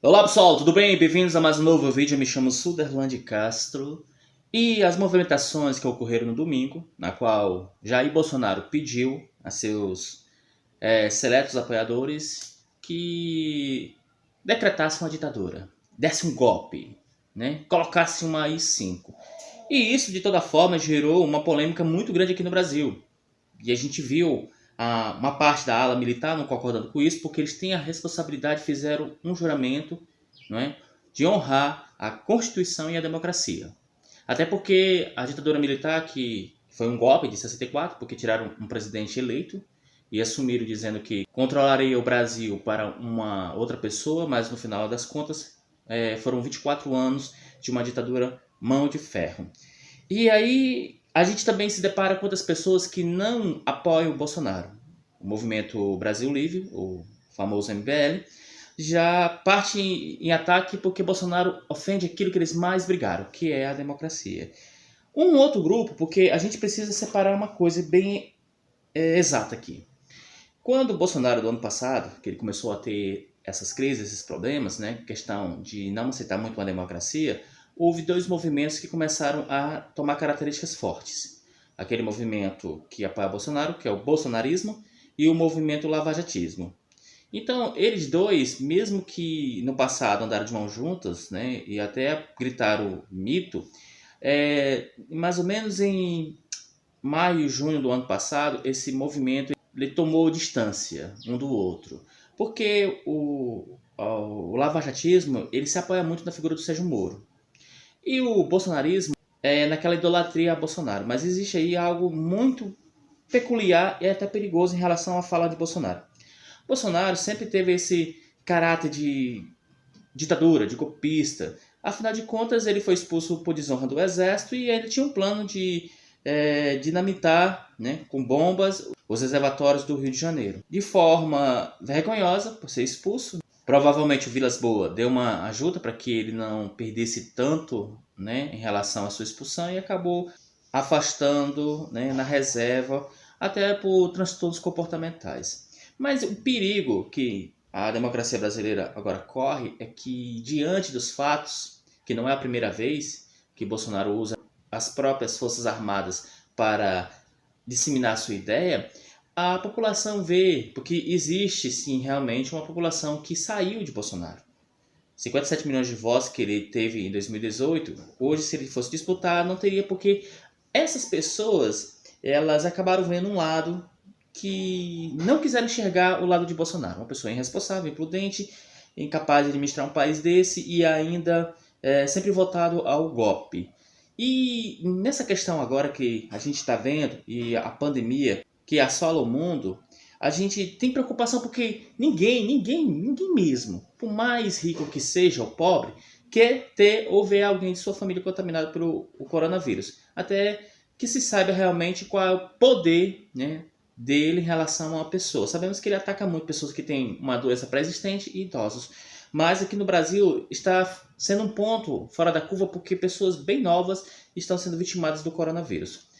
Olá pessoal, tudo bem? Bem-vindos a mais um novo vídeo. Eu me chamo Suderland Castro e as movimentações que ocorreram no domingo, na qual Jair Bolsonaro pediu a seus seletos apoiadores que decretassem uma ditadura, desse um golpe, né? Colocasse uma AI-5. E isso, de toda forma, gerou uma polêmica muito grande aqui no Brasil. E a gente viu uma parte da ala militar não concordando com isso, porque eles têm a responsabilidade, fizeram um juramento, não é, de honrar a Constituição e a democracia. Até porque a ditadura militar, que foi um golpe de 64, porque tiraram um presidente eleito e assumiram dizendo que controlaria o Brasil para uma outra pessoa, mas no final das contas foram 24 anos de uma ditadura mão de ferro. E aí a gente também se depara com outras pessoas que não apoiam o Bolsonaro. O Movimento Brasil Livre, o famoso MBL, já parte em ataque porque Bolsonaro ofende aquilo que eles mais brigaram, que é a democracia. Um outro grupo, porque a gente precisa separar uma coisa bem exata aqui. Quando o Bolsonaro, do ano passado, que ele começou a ter essas crises, esses problemas, né, questão de não aceitar muito uma democracia, houve dois movimentos que começaram a tomar características fortes. Aquele movimento que apoia Bolsonaro, que é o bolsonarismo, e o movimento lavajatismo. Então, eles dois, mesmo que no passado andaram de mãos juntas, né, e até gritaram mito, mais ou menos em maio, junho do ano passado, esse movimento ele tomou distância um do outro. Porque o lavajatismo ele se apoia muito na figura do Sérgio Moro. E o bolsonarismo é naquela idolatria a Bolsonaro. Mas existe aí algo muito peculiar e até perigoso em relação à fala de Bolsonaro. Bolsonaro sempre teve esse caráter de ditadura, de golpista. Afinal de contas, ele foi expulso por desonra do exército e ele tinha um plano de dinamitar, né, com bombas os reservatórios do Rio de Janeiro. De forma vergonhosa, por ser expulso. Provavelmente o Vilas Boas deu uma ajuda para que ele não perdesse tanto, né, em relação à sua expulsão e acabou afastando, né, na reserva, até por transtornos comportamentais. Mas o perigo que a democracia brasileira agora corre é que, diante dos fatos, que não é a primeira vez que Bolsonaro usa as próprias Forças Armadas para disseminar sua ideia, a população vê, porque existe sim realmente uma população que saiu de Bolsonaro. 57 milhões de votos que ele teve em 2018, hoje se ele fosse disputar não teria, porque essas pessoas elas acabaram vendo um lado que não quiseram enxergar o lado de Bolsonaro. Uma pessoa irresponsável, imprudente, incapaz de administrar um país desse e ainda sempre votado ao golpe. E nessa questão agora que a gente está vendo, e a pandemia que assola o mundo, a gente tem preocupação porque ninguém mesmo, por mais rico que seja ou pobre, quer ter ou ver alguém de sua família contaminado pelo coronavírus. Até que se saiba realmente qual é o poder, né, dele em relação a uma pessoa. Sabemos que ele ataca muito pessoas que têm uma doença pré-existente e idosos. Mas aqui no Brasil está sendo um ponto fora da curva porque pessoas bem novas estão sendo vitimadas do coronavírus.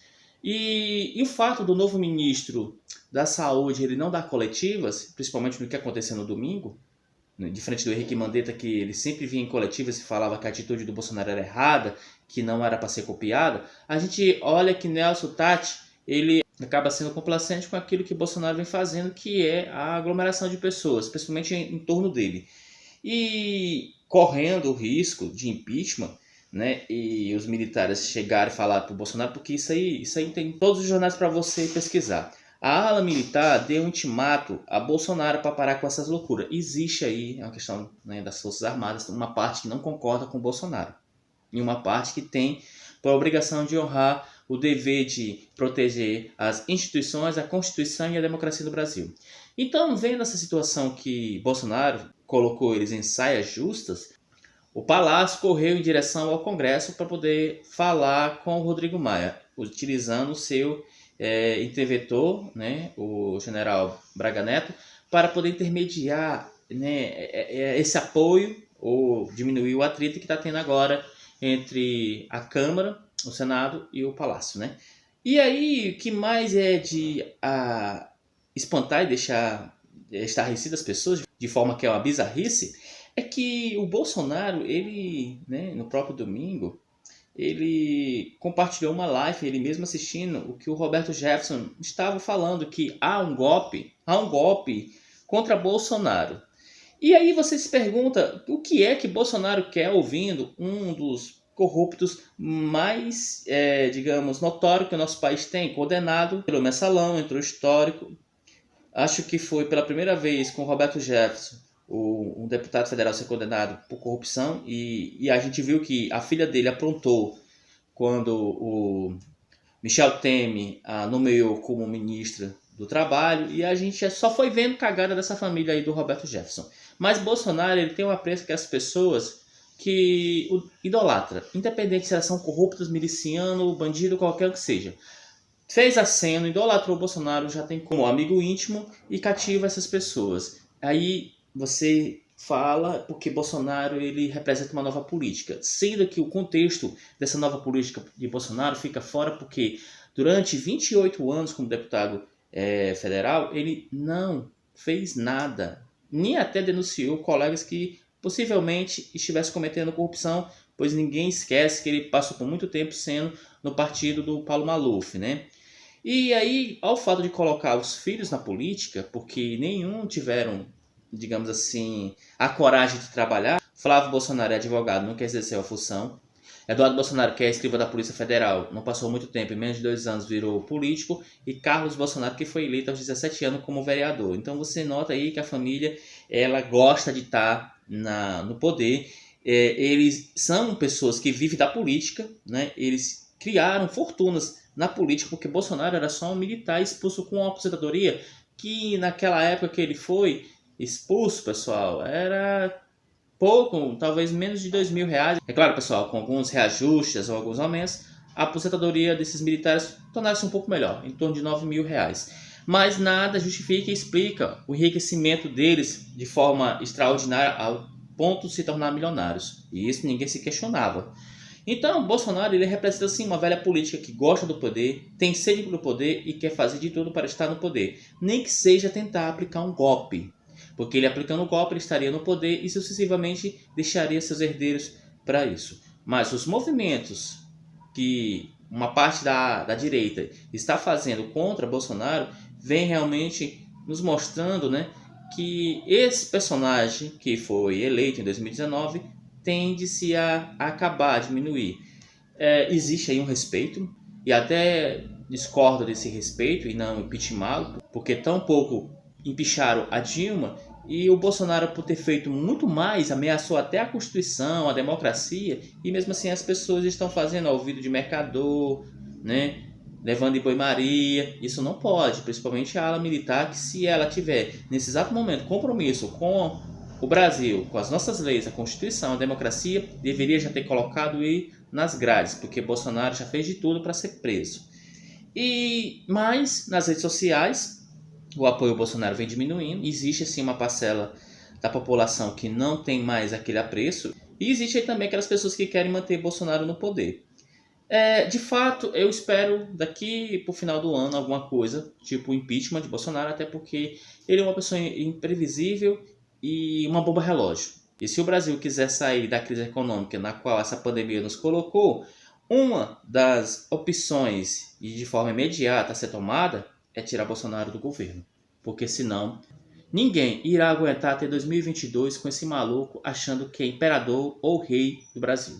E o fato do novo ministro da Saúde ele não dar coletivas, principalmente no que aconteceu no domingo, diferente do Henrique Mandetta, que ele sempre vinha em coletivas e falava que a atitude do Bolsonaro era errada, que não era para ser copiada, a gente olha que Nelson Tati, ele acaba sendo complacente com aquilo que Bolsonaro vem fazendo, que é a aglomeração de pessoas, principalmente em torno dele. E correndo o risco de impeachment, né, e os militares chegarem e falar para o Bolsonaro, porque isso aí tem todos os jornais para você pesquisar. A ala militar deu um ultimato a Bolsonaro para parar com essas loucuras. Existe aí uma questão, né, das Forças Armadas, uma parte que não concorda com o Bolsonaro e uma parte que tem por obrigação de honrar o dever de proteger as instituições, a Constituição e a democracia do Brasil. Então, vendo essa situação que Bolsonaro colocou eles em saias justas, o Palácio correu em direção ao Congresso para poder falar com o Rodrigo Maia, utilizando o seu interventor, né, o general Braga Neto, para poder intermediar, né, esse apoio ou diminuir o atrito que está tendo agora entre a Câmara, o Senado e o Palácio, né? E aí, o que mais é de espantar e deixar estarrecidas as pessoas, de forma que é uma bizarrice, é que o Bolsonaro, ele, né, no próprio domingo, ele compartilhou uma live, ele mesmo assistindo, o que o Roberto Jefferson estava falando, que há um golpe contra Bolsonaro. E aí você se pergunta o que é que Bolsonaro quer ouvindo um dos corruptos mais, digamos, notório que o nosso país tem, condenado pelo mensalão, entrou histórico. Acho que foi pela primeira vez com o Roberto Jefferson, um deputado federal ser condenado por corrupção, e a gente viu que a filha dele aprontou quando o Michel Temer a nomeou como ministra do Trabalho, e a gente só foi vendo cagada dessa família aí do Roberto Jefferson. Mas Bolsonaro, ele tem um apreço que as pessoas que o idolatra, independente se elas são corruptas, miliciano, bandido, qualquer que seja. Fez aceno, idolatrou o Bolsonaro, já tem como amigo íntimo e cativa essas pessoas. Aí você fala porque Bolsonaro ele representa uma nova política, sendo que o contexto dessa nova política de Bolsonaro fica fora porque durante 28 anos como deputado federal, ele não fez nada, nem até denunciou colegas que possivelmente estivessem cometendo corrupção, pois ninguém esquece que ele passou por muito tempo sendo no partido do Paulo Maluf, né? E aí, ao fato de colocar os filhos na política, porque nenhum tiveram, digamos assim, a coragem de trabalhar. Flávio Bolsonaro é advogado, não quer exercer a função. Eduardo Bolsonaro, que é escrivão da Polícia Federal, não passou muito tempo, em menos de 2 anos virou político. E Carlos Bolsonaro, que foi eleito aos 17 anos como vereador. Então você nota aí que a família ela gosta de estar no poder. Eles são pessoas que vivem da política, né? Eles criaram fortunas na política porque Bolsonaro era só um militar expulso com uma aposentadoria que naquela época que ele foi expulso, pessoal, era pouco, talvez menos de R$ 2.000. É claro, pessoal, com alguns reajustes ou alguns aumentos, a aposentadoria desses militares tornasse um pouco melhor, em torno de R$ 9.000. Mas nada justifica e explica o enriquecimento deles de forma extraordinária ao ponto de se tornar milionários. E isso ninguém se questionava. Então, Bolsonaro ele representa sim uma velha política que gosta do poder, tem sede pelo poder e quer fazer de tudo para estar no poder, nem que seja tentar aplicar um golpe. Porque ele aplicando o golpe, ele estaria no poder e sucessivamente deixaria seus herdeiros para isso. Mas os movimentos que uma parte da direita está fazendo contra Bolsonaro vem realmente nos mostrando, né, que esse personagem que foi eleito em 2019 tende-se a acabar, a diminuir. Existe aí um respeito, e até discordo desse respeito e não impeachá-lo, porque tão pouco empicharam a Dilma, e o Bolsonaro, por ter feito muito mais, ameaçou até a Constituição, a democracia, e mesmo assim as pessoas estão fazendo ouvido de mercador, né? Levando em banho-maria. Isso não pode, principalmente a ala militar, que se ela tiver, nesse exato momento, compromisso com o Brasil, com as nossas leis, a Constituição, a democracia, deveria já ter colocado ele nas grades, porque Bolsonaro já fez de tudo para ser preso. Mas nas redes sociais, o apoio ao Bolsonaro vem diminuindo. Existe assim uma parcela da população que não tem mais aquele apreço. E existe aí também aquelas pessoas que querem manter Bolsonaro no poder. De fato, eu espero daqui para o final do ano alguma coisa, tipo o impeachment de Bolsonaro, até porque ele é uma pessoa imprevisível e uma bomba relógio. E se o Brasil quiser sair da crise econômica na qual essa pandemia nos colocou, uma das opções e de forma imediata a ser tomada é tirar Bolsonaro do governo. Porque senão ninguém irá aguentar até 2022 com esse maluco achando que é imperador ou rei do Brasil.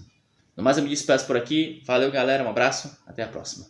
No mais, eu me despeço por aqui. Valeu, galera. Um abraço. Até a próxima.